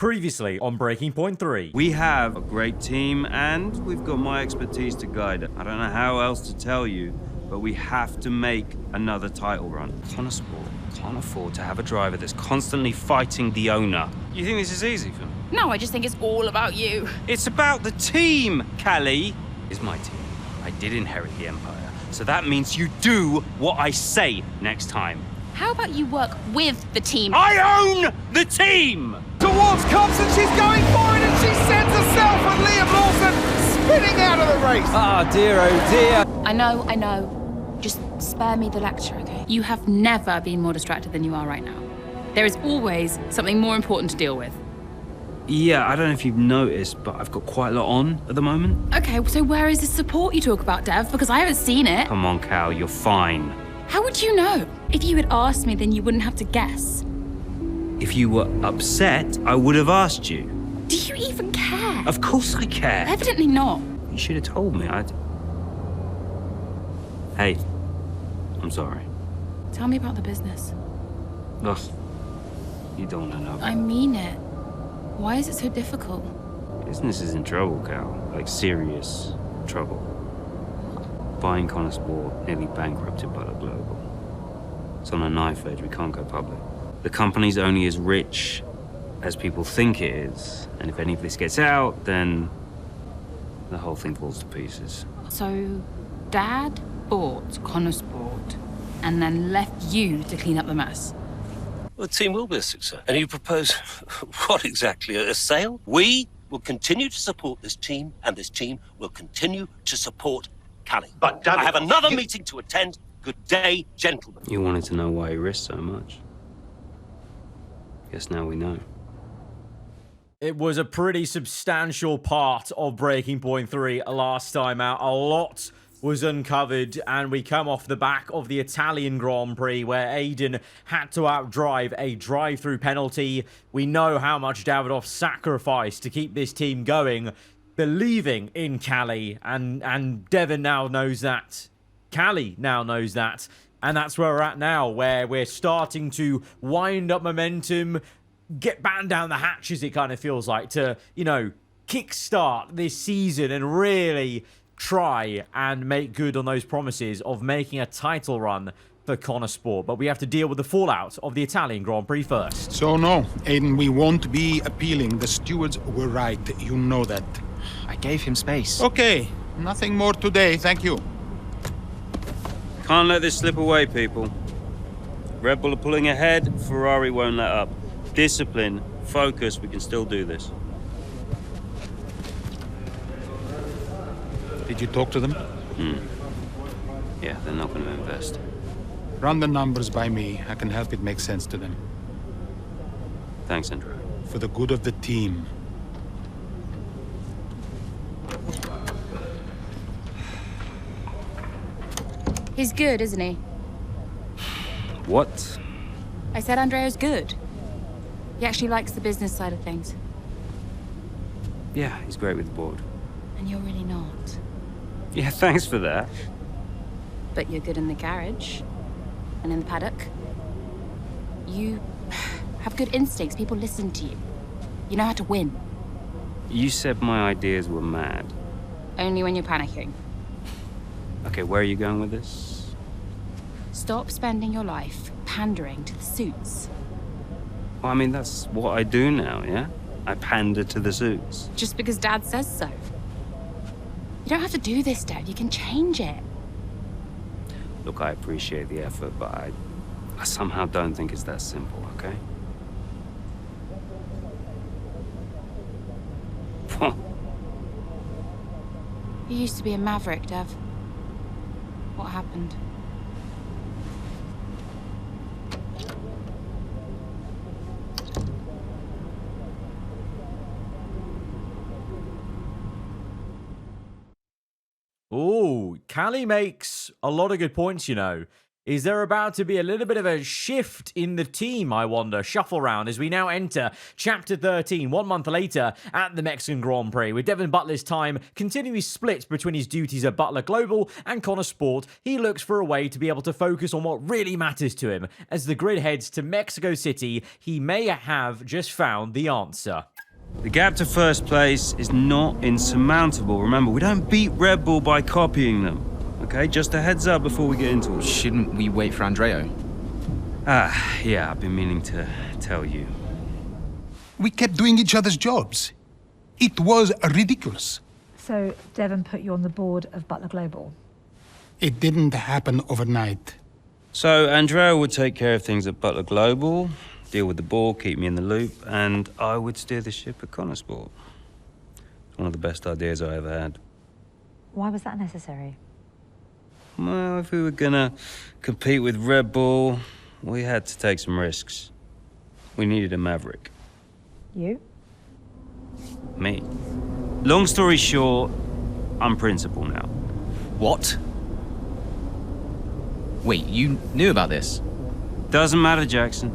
Previously on Breaking Point 3. We have a great team, and we've got my expertise to guide it. I don't know how else to tell you, but we have to make another title run. Konnersport can't afford to have a driver that's constantly fighting the owner. You think this is easy for me? No, I just think it's all about you. It's about the team, Callie. It's my team. I did inherit the Empire, so that means you do what I say next time. How about you work with the team? I own the team! Towards Cobbs, and she's going for it, and she sends herself and Liam Lawson spinning out of the race. Oh dear. I know. Just spare me the lecture, okay? You have never been more distracted than you are right now. There is always something more important to deal with. Yeah, I don't know if you've noticed, but I've got quite a lot on at the moment. Okay, so where is the support you talk about, Dev? Because I haven't seen it. Come on, Cal, you're fine. How would you know? If you had asked me, then you wouldn't have to guess. If you were upset, I would have asked you. Do you even care? Of course I care. Evidently not. You should have told me. Hey, I'm sorry. Tell me about the business. Ugh, you don't want to know. I mean it. Why is it so difficult? Business is in trouble, Cal. Like, serious trouble. Buying Konnersport nearly bankrupted Butler Global. It's on a knife edge. We can't go public. The company's only as rich as people think it is. And if any of this gets out, then the whole thing falls to pieces. So, Dad bought Konnersport and then left you to clean up the mess. Well, the team will be a success. And you propose what exactly? A sale? We will continue to support this team, and this team will continue to support Callie. But, David, I have another meeting to attend. Good day, gentlemen. You wanted to know why he risked so much. Guess now we know. It was a pretty substantial part of Breaking Point 3 last time out. A lot was uncovered, and we come off the back of the Italian Grand Prix where Aiden had to outdrive a drive-through penalty. We know how much Davidoff sacrificed to keep this team going, believing in Callie, and Devin now knows that. Callie now knows that. And that's where we're at now, where we're starting to wind up momentum, get back down the hatches, it kind of feels like, to, you know, kickstart this season and really try and make good on those promises of making a title run for Konnersport. But we have to deal with the fallout of the Italian Grand Prix first. So no, Aiden, we won't be appealing. The stewards were right. You know that. I gave him space. Okay, nothing more today. Thank you. Can't let this slip away, people. Red Bull are pulling ahead, Ferrari won't let up. Discipline, focus, we can still do this. Did you talk to them? Yeah, they're not going to invest. Run the numbers by me. I can help it make sense to them. Thanks, Andrew. For the good of the team. He's good, isn't he? What? I said Andrea's good. He actually likes the business side of things. Yeah, he's great with the board. And you're really not. Yeah, thanks for that. But you're good in the garage. And in the paddock. You have good instincts. People listen to you. You know how to win. You said my ideas were mad. Only when you're panicking. Okay, where are you going with this? Stop spending your life pandering to the suits. Well, I mean, that's what I do now, yeah? I pander to the suits. Just because Dad says so. You don't have to do this, Dad. You can change it. Look, I appreciate the effort, but I somehow don't think it's that simple, okay? You used to be a maverick, Dev. What happened? Ooh, Callie makes a lot of good points, you know. Is there about to be a little bit of a shift in the team, I wonder? Shuffle round as we now enter Chapter 13, 1 month later at the Mexican Grand Prix. With Devin Butler's time continually split between his duties at Butler Global and Konnersport, he looks for a way to be able to focus on what really matters to him. As the grid heads to Mexico City, he may have just found the answer. The gap to first place is not insurmountable. Remember, we don't beat Red Bull by copying them. Okay, just a heads up before we get into it. Shouldn't we wait for Andreo? Yeah, I've been meaning to tell you. We kept doing each other's jobs. It was ridiculous. So Devon put you on the board of Butler Global? It didn't happen overnight. So Andrea would take care of things at Butler Global, deal with the board, keep me in the loop, and I would steer the ship at Konnersport. One of the best ideas I ever had. Why was that necessary? Well, if we were gonna compete with Red Bull, we had to take some risks. We needed a maverick. You? Me. Long story short, I'm principal now. What? Wait, you knew about this? Doesn't matter, Jackson.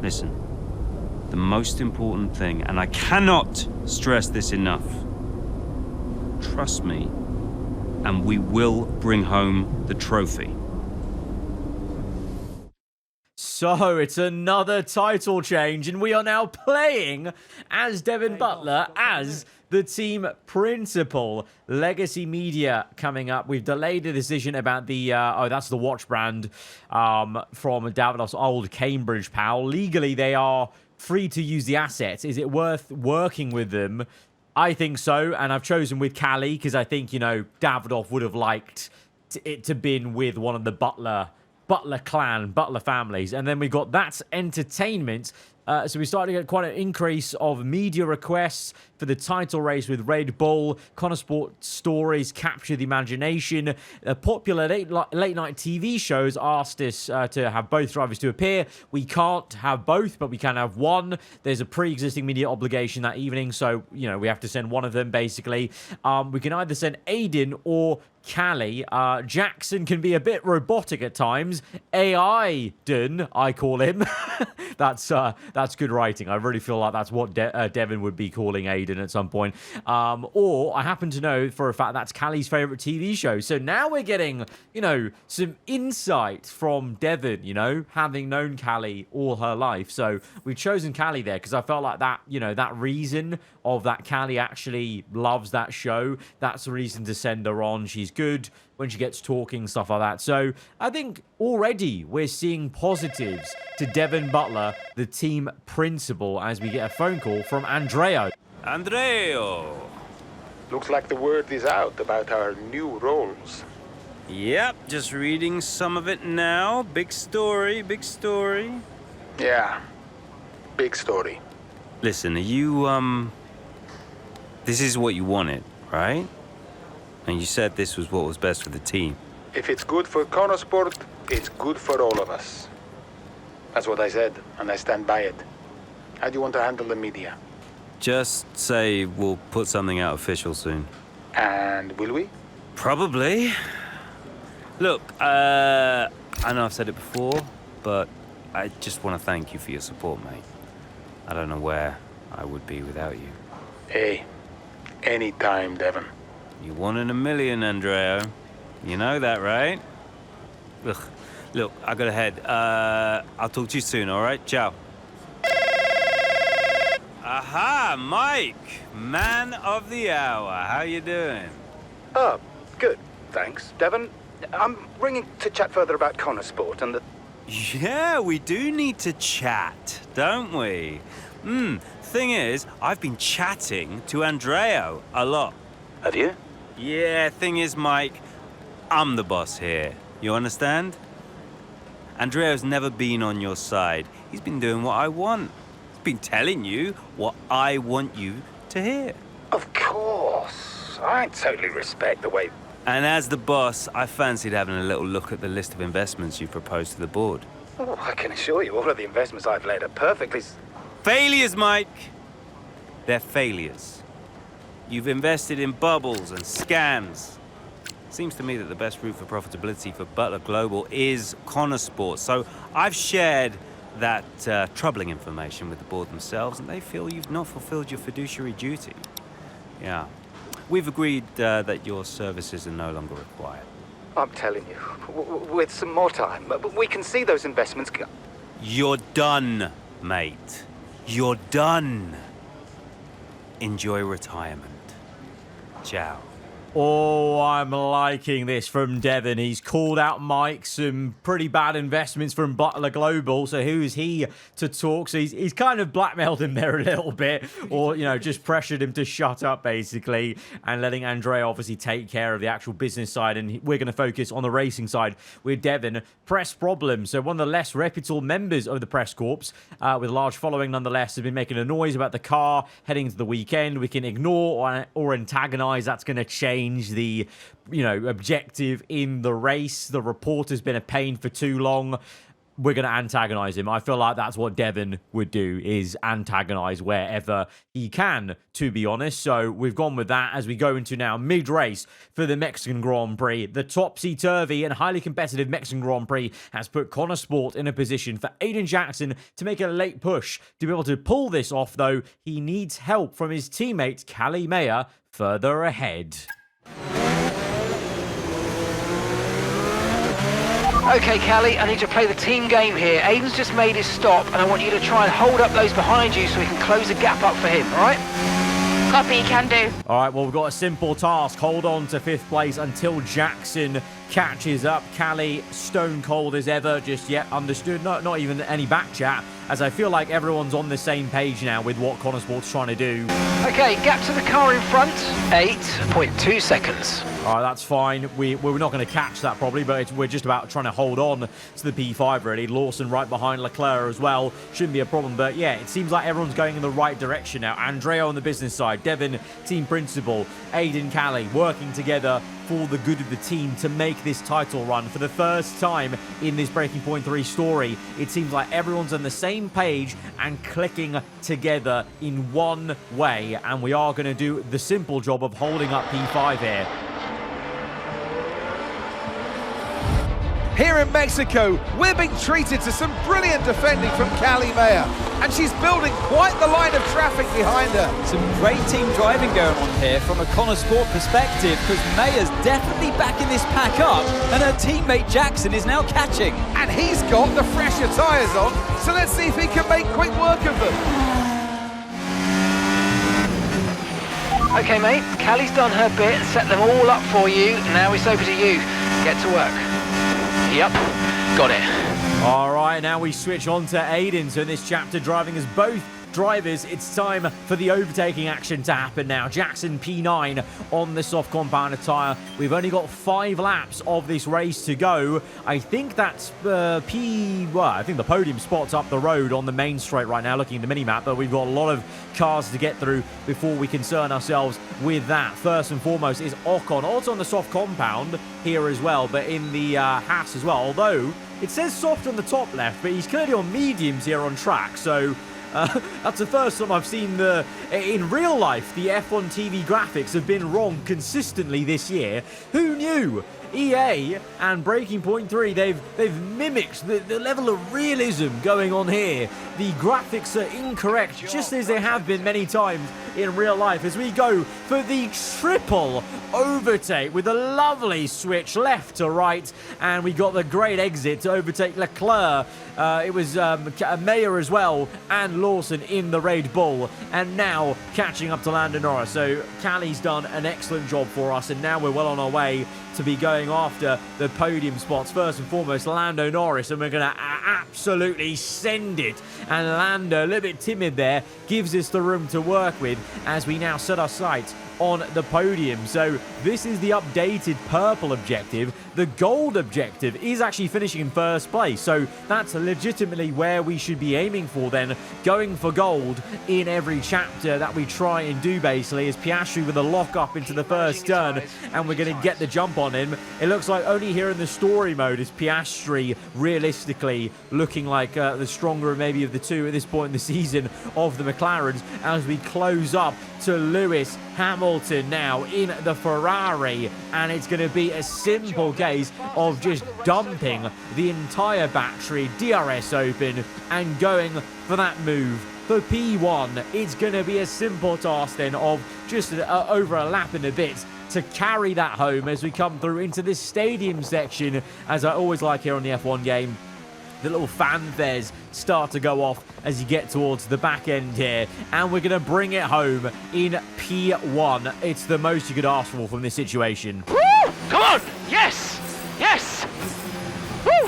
Listen, the most important thing, and I cannot stress this enough, trust me, and we will bring home the trophy. So it's another title change, and we are now playing as Devin Butler, as the team principal. Legacy Media coming up. We've delayed the decision about the, that's the watch brand from Davidoff's old Cambridge pal. Legally, they are free to use the assets. Is it worth working with them? I think so, and I've chosen with Cali because I think, you know, Davidoff would have liked it to been with one of the Butler clan, Butler families. And then we got That's Entertainment. So we started to get quite an increase of media requests for the title race with Red Bull. Konnersport stories capture the imagination. Popular late-night TV shows asked us to have both drivers to appear. We can't have both, but we can have one. There's a pre-existing media obligation that evening, so, you know, we have to send one of them, basically. We can either send Aiden or Callie. Jackson can be a bit robotic at times. AI done, I call him. That's good writing. I really feel like that's what Devin would be calling Aiden at some point. Or I happen to know for a fact that's Callie's favorite TV show. So now we're getting, you know, some insight from Devin, you know, having known Callie all her life. So we've chosen Callie there because I felt like that, you know, that reason of that Callie actually loves that show. That's the reason to send her on. She's good when she gets talking, stuff like that. So I think already we're seeing positives to Devin Butler, the team principal, as we get a phone call from Andreo. Andreo! Looks like the word is out about our new roles. Yep, just reading some of it now. Big story, big story. Yeah, big story. Listen, are you, this is what you wanted, right? And you said this was what was best for the team. If it's good for Konnersport, it's good for all of us. That's what I said, and I stand by it. How do you want to handle the media? Just say we'll put something out official soon. And will we? Probably. Look, I know I've said it before, but I just want to thank you for your support, mate. I don't know where I would be without you. Hey, anytime, Devin. You 1 in a million, Andreo. You know that, right? Ugh. Look, I gotta head. I'll talk to you soon, all right? Ciao. Aha, Mike! Man of the hour. How you doing? Oh, good. Thanks, Devon. I'm ringing to chat further about Konnersport and the... Yeah, we do need to chat, don't we? Thing is, I've been chatting to Andreo a lot. Have you? Yeah, thing is, Mike, I'm the boss here. You understand? Andreo's never been on your side. He's been doing what I want. He's been telling you what I want you to hear. Of course. I totally respect the way... And as the boss, I fancied having a little look at the list of investments you proposed to the board. Oh, I can assure you all of the investments I've laid are perfectly... Failures, Mike! They're failures. You've invested in bubbles and scams. Seems to me that the best route for profitability for Butler Global is Konnersport. So I've shared that troubling information with the board themselves, and they feel you've not fulfilled your fiduciary duty. Yeah. We've agreed that your services are no longer required. I'm telling you, with some more time, we can see those investments go. You're done, mate. You're done. Enjoy retirement. Ciao. Oh, I'm liking this from Devon. He's called out Mike, some pretty bad investments from Butler Global. So who is he to talk? So he's kind of blackmailed him there a little bit, or, you know, just pressured him to shut up, basically, and letting Andrea obviously take care of the actual business side. And we're going to focus on the racing side with Devon. Press problems. So one of the less reputable members of the press corps, with a large following nonetheless, has been making a noise about the car heading into the weekend. We can ignore or antagonize. That's going to change the, you know, objective in the race. The reporter's been a pain for too long. We're going to antagonize him. I feel like that's what Devon would do, is antagonize wherever he can, to be honest. So we've gone with that as we go into now mid-race for the Mexican Grand Prix. The topsy-turvy and highly competitive Mexican Grand Prix has put Konnersport in a position for Aiden Jackson to make a late push. To be able to pull this off, though, he needs help from his teammate, Callie Mayer, further ahead. Okay, Callie, I need to play the team game here. Aiden's just made his stop, and I want you to try and hold up those behind you so we can close the gap up for him, all right? Copy, can do. All right, well, we've got a simple task. Hold on to 5th place until Jackson catches up. Callie, stone cold as ever, just yet understood. Not even any back chat, as I feel like everyone's on the same page now with what Konnersport's trying to do. Okay, gap to the car in front, 8.2 seconds. All right, that's fine. We're not going to catch that probably, but we're just about trying to hold on to the P5, really. Lawson right behind Leclerc as well. Shouldn't be a problem, but yeah, it seems like everyone's going in the right direction now. Andrea on the business side, Devon, team principal, Aiden, Callie, working together for the good of the team to make this title run for the first time in this Breaking Point 3 story. It seems like everyone's on the same page and clicking together in one way, and we are going to do the simple job of holding up P5 here. Here in Mexico, we're being treated to some brilliant defending from Callie Mayer, and she's building quite the line of traffic behind her. Some great team driving going on here from a Konnersport perspective, because Mayer's definitely backing this pack up, and her teammate Jackson is now catching. And he's got the fresher tyres on, so let's see if he can make quick work of them. Okay, mate, Callie's done her bit, set them all up for you. Now it's over to you. Get to work. Yep, got it. All right, now we switch on to Aiden. So in this chapter, driving as both drivers, it's time for the overtaking action to happen now. Jackson P9 on the soft compounded tyre. We've only got 5 laps of this race to go. I think that's I think the podium spot's up the road on the main straight right now, looking at the mini-map, but we've got a lot of cars to get through before we concern ourselves with that. First and foremost is Ocon. Also on the soft compound here as well, but in the Haas as well, although it says soft on the top left, but he's clearly on mediums here on track, so that's the first time I've seen in real life, the F1 TV graphics have been wrong consistently this year. Who knew? EA and Breaking Point 3, they've mimicked the level of realism going on here. The graphics are incorrect, just as they have been many times in real life, as we go for the triple overtake with a lovely switch left to right, and we got the great exit to overtake Leclerc. It was Mayer as well, and Lawson in the Red Bull, and now catching up to Lando Norris. So Callie's done an excellent job for us, and now we're well on our way to be going after the podium spots. First and foremost, Lando Norris, and we're going to absolutely send it. And Lando, a little bit timid there, gives us the room to work with as we now set our sights on the podium. So this is the updated purple objective. The gold objective is actually finishing in first place, so that's legitimately where we should be aiming for then, going for gold in every chapter that we try and do. Basically is Piastri with a lock up into the first turn, and we're going to get the jump on him. It looks like only here in the story mode is Piastri realistically looking like the stronger maybe of the two at this point in the season of the McLarens, as we close up to Lewis Hamilton Hamilton now in the Ferrari, and it's going to be a simple case of just dumping the entire battery, DRS open, and going for that move for P1. It's going to be a simple task then of just over a lap and a bit to carry that home as we come through into this stadium section, as I always like here on the F1 game. The little fanfares start to go off as you get towards the back end here, and we're going to bring it home in P1. It's the most you could ask for from this situation. Woo! Come on! Yes! Yes! Woo!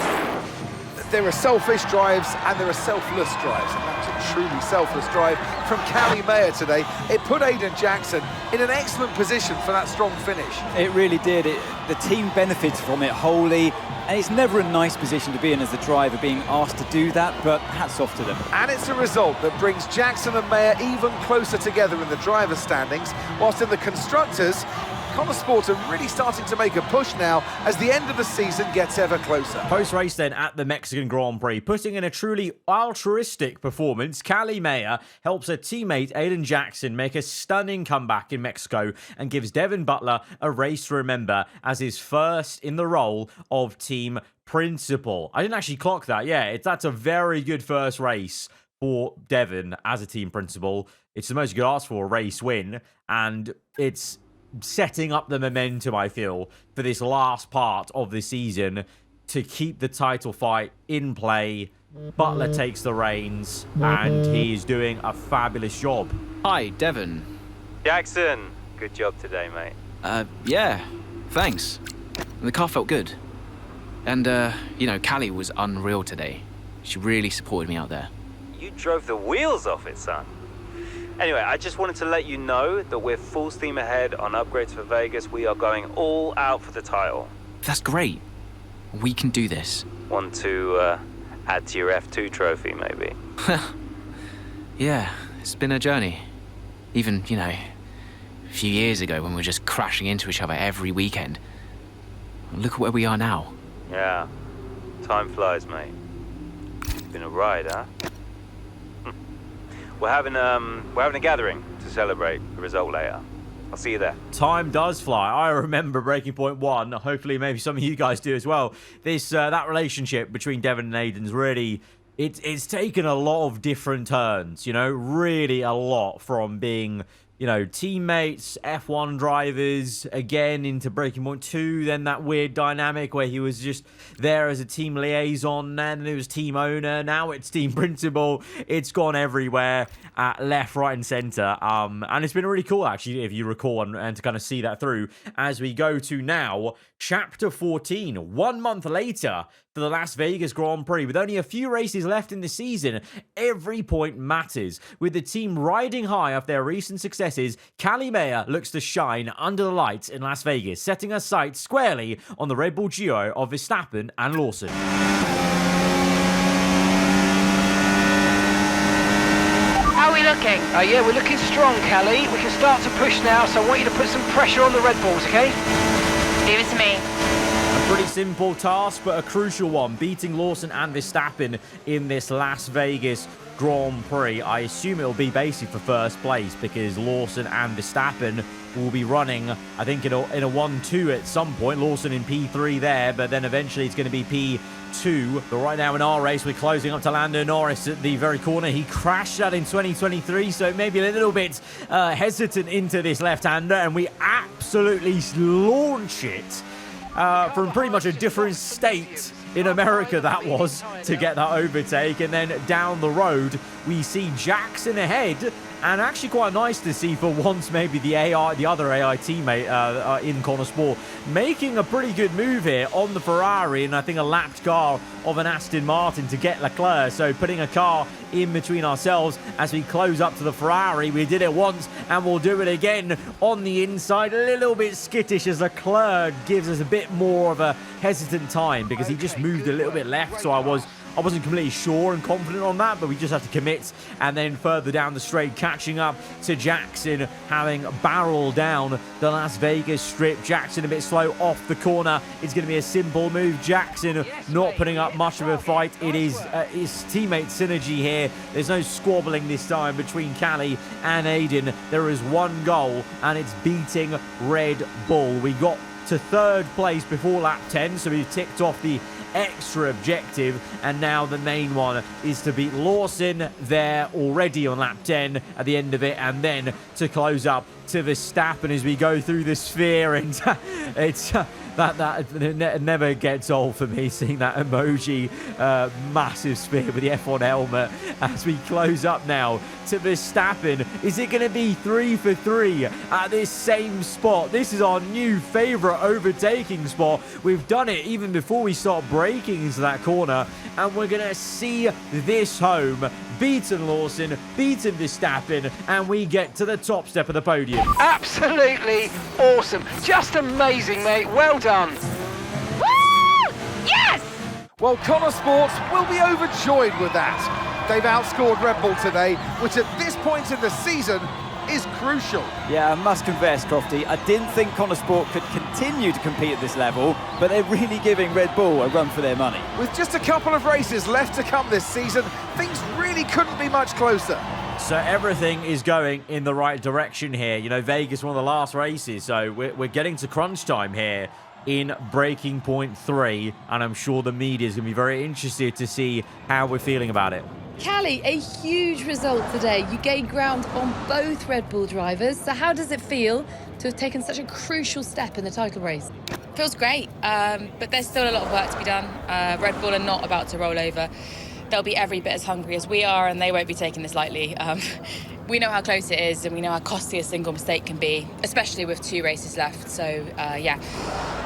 There are selfish drives and there are selfless drives, and that's a truly selfless drive from Callie Mayer today. It put Aiden Jackson in an excellent position for that strong finish. It really did. The team benefits from it wholly, and it's never a nice position to be in as the driver, being asked to do that, but hats off to them. And it's a result that brings Jackson and Mayer even closer together in the driver's standings, whilst in the constructors, Konnersport are really starting to make a push now as the end of the season gets ever closer. Post-race then at the Mexican Grand Prix, putting in a truly altruistic performance, Callie Mayer helps her teammate Aiden Jackson make a stunning comeback in Mexico and gives Devin Butler a race to remember as his first in the role of team principal. I didn't actually clock that. Yeah, that's a very good first race for Devin as a team principal. It's the most you could ask for, a race win, and it's setting up the momentum, I feel, for this last part of the season to keep the title fight in play. Butler takes the reins, and he is doing a fabulous job. Hi, Devon. Jackson, good job today, mate. Yeah, thanks. The car felt good. And, Callie was unreal today. She really supported me out there. You drove the wheels off it, son. Anyway, I just wanted to let you know that we're full steam ahead on upgrades for Vegas. We are going all out for the title. That's great. We can do this. Want to add to your F2 trophy, maybe? Yeah, it's been a journey. Even, a few years ago when we were just crashing into each other every weekend. Look at where we are now. Yeah, time flies, mate. It's been a ride, huh? We're having a gathering to celebrate the result later. I'll see you there. Time does fly. I remember Breaking Point 1. Hopefully, maybe some of you guys do as well. That relationship between Devin and Aiden's really, it's taken a lot of different turns, really a lot, from being, teammates, F1 drivers, again into Breaking Point 2, then that weird dynamic where he was just there as a team liaison, and then it was team owner, now it's team principal. It's gone everywhere, left, right, and center. And it's been really cool, actually, if you recall, and to kind of see that through as we go to now Chapter 14, 1 month later to the Las Vegas Grand Prix. With only a few races left in the season, every point matters. With the team riding high off their recent successes, Callie Mayer looks to shine under the lights in Las Vegas, setting her sights squarely on the Red Bull duo of Verstappen and Lawson. How are we looking? Yeah, we're looking strong, Callie. We can start to push now, so I want you to put some pressure on the Red Bulls, okay? Leave it to me. A pretty simple task, but a crucial one, beating Lawson and Verstappen in this Las Vegas Grand Prix. I assume it'll be basically for first place, because Lawson and Verstappen will be running, I think, in a 1-2 at some point. Lawson in P3 there, but then eventually it's going to be P2. But right now in our race, we're closing up to Lando Norris at the very corner. He crashed that in 2023, so maybe a little bit hesitant into this left-hander, and we absolutely launch it from pretty much a different state in America, that was, to get that overtake. And then down the road, we see Jackson ahead, and actually quite nice to see for once maybe the other AI teammate in Konnersport making a pretty good move here on the Ferrari, and I think a lapped car of an Aston Martin to get Leclerc. So putting a car in between ourselves as we close up to the Ferrari. We did it once and we'll do it again on the inside. A little bit skittish as Leclerc gives us a bit more of a hesitant time because he just moved a little bit left, so I was I wasn't completely sure and confident on that, but we just have to commit. And then further down the straight, catching up to Jackson, having barreled down the Las Vegas strip. Jackson a bit slow off the corner. It's going to be a simple move. Jackson not putting up much of a fight. It is his teammate synergy here. There's no squabbling this time between Callie and Aiden. There is one goal, and it's beating Red Bull. We got to third place before lap 10, so we've ticked off the extra objective, and now the main one is to beat Lawson there already on lap 10 at the end of it, and then to close up to Verstappen as we go through the sphere. And it's that never gets old for me, seeing that emoji massive sphere with the F1 helmet as we close up now to Verstappen. Is it going to be 3 for 3 at this same spot? This is our new favourite overtaking spot. We've done it even before we start braking into that corner, and we're going to see this home. Beaten Lawson, beaten Verstappen, and we get to the top step of the podium. Absolutely awesome. Just amazing, mate. Well done. Woo! Yes! Well, Konnersport will be overjoyed with that. They've outscored Red Bull today, which at this point in the season is crucial. Yeah, I must confess, Crofty, I didn't think Konnersport could continue to compete at this level, but they're really giving Red Bull a run for their money. With just a couple of races left to come this season, things really couldn't be much closer. So everything is going in the right direction here. You know, Vegas, one of the last races, so we're getting to crunch time here in breaking point 3, and I'm sure the media is going to be very interested to see how we're feeling about it. Callie, a huge result today. You gained ground on both Red Bull drivers. So how does it feel to have taken such a crucial step in the title race? Feels great, but there's still a lot of work to be done. Red Bull are not about to roll over. They'll be every bit as hungry as we are, and they won't be taking this lightly. We know how close it is, and we know how costly a single mistake can be, especially with 2 races left. So, yeah,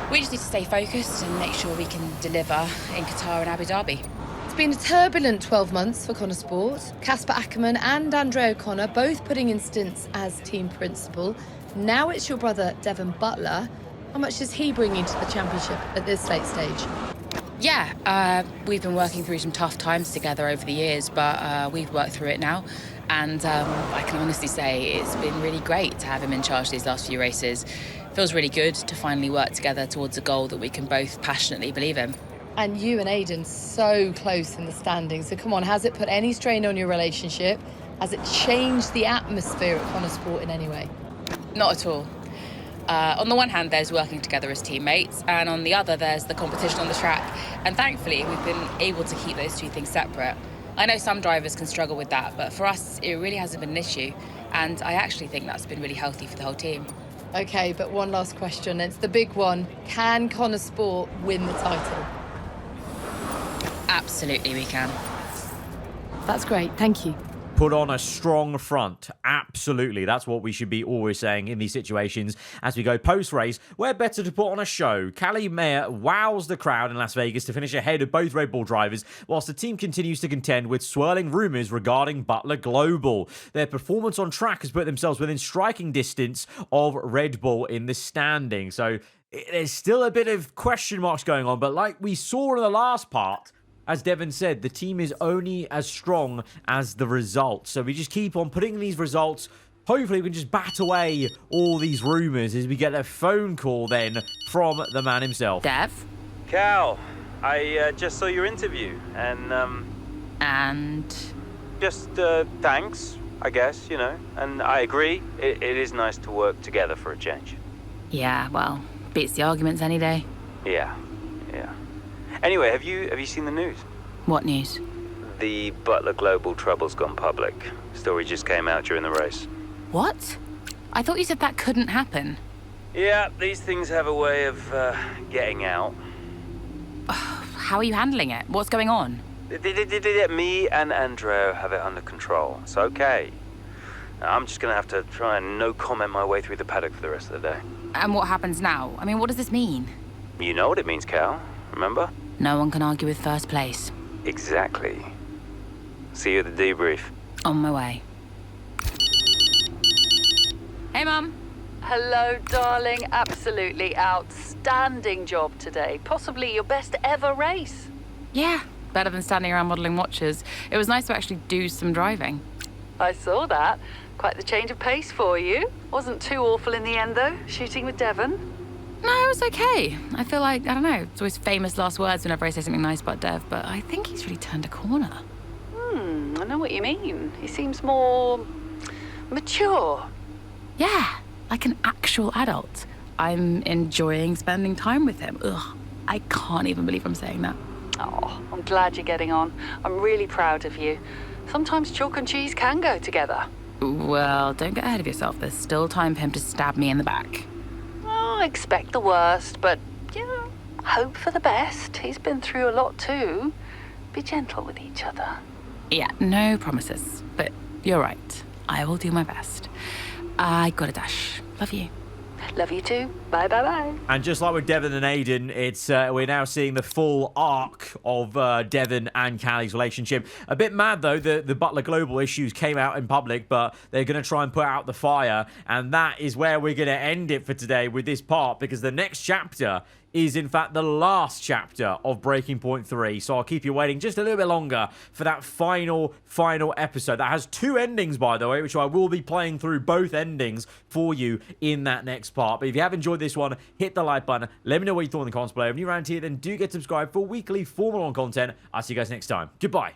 we just need to stay focused and make sure we can deliver in Qatar and Abu Dhabi. It's been a turbulent 12 months for Konnersport. Casper Ackermann and Andre O'Connor both putting in stints as team principal. Now it's your brother, Devon Butler. How much does he bring into the championship at this late stage? Yeah, we've been working through some tough times together over the years, but we've worked through it now. And I can honestly say it's been really great to have him in charge these last few races. Feels really good to finally work together towards a goal that we can both passionately believe in. And you and Aiden so close in the standings. So come on, has it put any strain on your relationship? Has it changed the atmosphere at Konnersport in any way? Not at all. On the one hand, there's working together as teammates, and on the other, there's the competition on the track. And thankfully, we've been able to keep those two things separate. I know some drivers can struggle with that, but for us, it really hasn't been an issue. And I actually think that's been really healthy for the whole team. Okay, but one last question. It's the big one. Can Konnersport win the title? Absolutely, we can. That's great. Thank you. Put on a strong front. Absolutely. That's what we should be always saying in these situations as we go post-race. Where better to put on a show? Callie Mayer wows the crowd in Las Vegas to finish ahead of both Red Bull drivers, whilst the team continues to contend with swirling rumours regarding Butler Global. Their performance on track has put themselves within striking distance of Red Bull in the standing. So there's still a bit of question marks going on, but like we saw in the last part, as Devon said, the team is only as strong as the results. So we just keep on putting in these results. Hopefully we can just bat away all these rumours as we get a phone call then from the man himself. Dev? Cal, I just saw your interview, and And? just thanks, I guess, you know. And I agree, it is nice to work together for a change. Yeah, well, beats the arguments any day. Yeah. Anyway, have you seen the news? What news? The Butler Global trouble's gone public. Story just came out during the race. What? I thought you said that couldn't happen. Yeah, these things have a way of getting out. How are you handling it? What's going on? Me and Andreo have it under control. It's okay. I'm just gonna have to try and no comment my way through the paddock for the rest of the day. And what happens now? I mean, what does this mean? You know what it means, Cal. Remember? No one can argue with first place. Exactly. See you at the debrief. On my way. Hey, Mum. Hello, darling. Absolutely outstanding job today. Possibly your best ever race. Yeah, better than standing around modelling watches. It was nice to actually do some driving. I saw that. Quite the change of pace for you. Wasn't too awful in the end, though, shooting with Devon. No, it was okay. I feel like, I don't know, it's always famous last words whenever I say something nice about Dev, but I think he's really turned a corner. I know what you mean. He seems more mature. Yeah, like an actual adult. I'm enjoying spending time with him. Ugh, I can't even believe I'm saying that. Oh, I'm glad you're getting on. I'm really proud of you. Sometimes chalk and cheese can go together. Well, don't get ahead of yourself. There's still time for him to stab me in the back. Oh, expect the worst, but, hope for the best. He's been through a lot too. Be gentle with each other. Yeah, no promises. But you're right. I will do my best. I gotta dash. Love you. Love you too. Bye, bye, bye. And just like with Devon and Aiden, it's we're now seeing the full arc of Devon and Callie's relationship. A bit mad, though, the Butler Global issues came out in public, but they're going to try and put out the fire. And that is where we're going to end it for today with this part, because the next chapter is, in fact, the last chapter of Breaking Point 3. So I'll keep you waiting just a little bit longer for that final episode. That has 2 endings, by the way, which I will be playing through both endings for you in that next part. But if you have enjoyed this one, hit the like button. Let me know what you thought in the comments below. If you're around here, then do get subscribed for weekly Formula 1 content. I'll see you guys next time. Goodbye.